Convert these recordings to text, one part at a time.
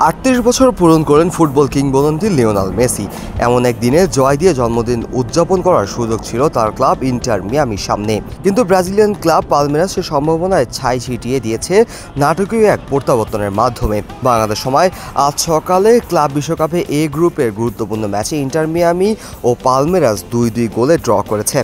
৩৮ বছর পূরণ করেন ফুটবল কিংবদন্তি লিওনেল মেসি। এমন একদিনে জয় দিয়ে জন্মদিন উদযাপন করার সুযোগ ছিল তার ক্লাব ইন্টার মিয়ামির সামনে, কিন্তু ব্রাজিলিয়ান ক্লাব পালমেরাস সে সম্ভাবনায় ছাই ছিটিয়ে দিয়েছে নাটকীয় এক প্রত্যাবর্তনের মাধ্যমে। বাংলাদেশ সময় আজ সকালে ক্লাব বিশ্বকাপে এ গ্রুপের গুরুত্বপূর্ণ ম্যাচে ইন্টার মিয়ামি ও পালমেরাস ২-২ গোলে ড্র করেছে।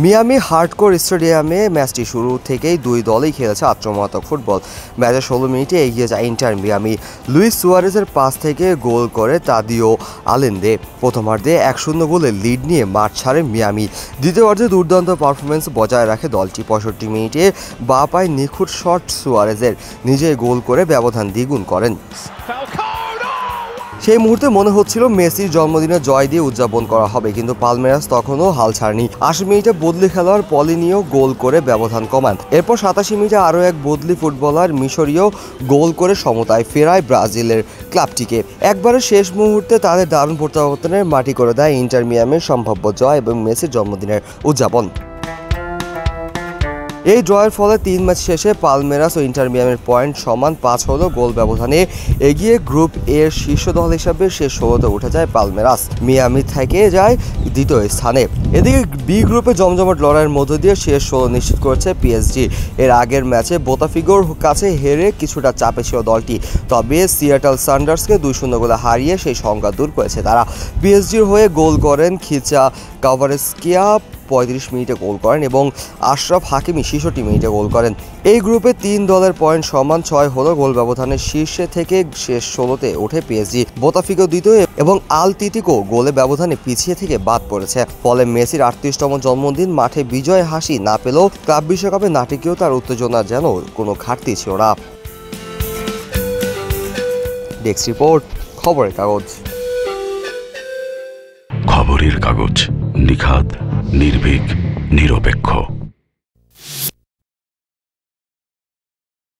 মিয়ামি হার্ডকোর স্টেডিয়ামে ম্যাচটি শুরু থেকেই দুই দলই খেলেছে আক্রমণাত্মক ফুটবল। ম্যাচের ১৬ মিনিটে এগিয়ে যায় ইন্টার মিয়ামি। লুইস সুয়ারেজের পাস থেকে গোল করে তাদিও আলেন্দে। প্রথমার্ধে ১-০ গোলে লিড নিয়ে মাঠ ছাড়ে মিয়ামি। দ্বিতীয়ার্ধে দুর্দান্ত পারফরমেন্স বজায় রাখে দলটি। ৬৫ মিনিটে বাঁ পায়ে নিখুঁত শট সুয়ারেজের, নিজেই গোল করে ব্যবধান দ্বিগুণ করেন। সেই মুহূর্তে মনে হচ্ছিল মেসির জন্মদিনে জয় দিয়ে উদযাপন করা হবে, কিন্তু পালমেরাস তখনও হাল ছাড়েনি। ৮০ মিনিটে বদলি খেলোয়াড় পলিনিও গোল করে ব্যবধান কমান। এরপর ৮৭ মিনিটে আরও এক বদলি ফুটবলার মিশরীয় গোল করে সমতায় ফেরায় ব্রাজিলের ক্লাবটিকে। একবারে শেষ মুহূর্তে তাদের দারুণ প্রত্যাবর্তনের মাটি করে দেয় ইন্টার মিয়ামির সম্ভাব্য জয় এবং মেসির জন্মদিনের উদযাপন। এই ড্রয়ের ফলে ৩ ম্যাচ শেষে পালমেরাস ও ইন্টার মিয়ামির পয়েন্ট সমান ৫ হলেও গোল ব্যবধানে এগিয়ে গ্রুপ এর শীর্ষ দল হিসাবে শেষ ১৬তে উঠে যায় পালমেরাস। মিয়ামি থেকে যায় দ্বিতীয় স্থানে। এদিকে বি গ্রুপে জমজমাট লড়াইয়ের মধ্য দিয়ে শেষ ১৬ নিশ্চিত করেছে পিএসজি। এর আগের ম্যাচে বোতাফিগোর কাছে হেরে কিছুটা চাপে ছিল দলটি, তবে সিয়াটল সান্ডার্সকে ২-০ গোলে হারিয়ে সেই সংখ্যা দূর করেছে তারা। পিএসজির হয়ে গোল করেন খিচা কাভারেস্কিয়া ৩৫ মিনিটে গোল করেন এবং আশরাফ হাকিমি ৬৬ মিনিটে গোল করেন। এই গ্রুপে ৩ দলের পয়েন্ট সমান ৬ হলো। গোল ব্যবধানের শীর্ষে থেকে শেষ ১৬তে ওঠে পিএসজি। বোতাফিগো দ্বিতীয় এবং আলতিতিকো গোলে ব্যবধানে পিছিয়ে থেকে বাদ পড়েছে। ফলে মেসির ৩৮তম জন্মদিন মাঠে বিজয় হাসি না পেলেও ক্লাব বিশ্বকাপে নাটকীয়তার উত্তেজনা যেন কোনো ঘাটতি ছিল না। ডেস্ক রিপোর্ট, খবরের কাগজ। খবরের কাগজ, নিখাদ, নির্ভীক, নিরপেক্ষ।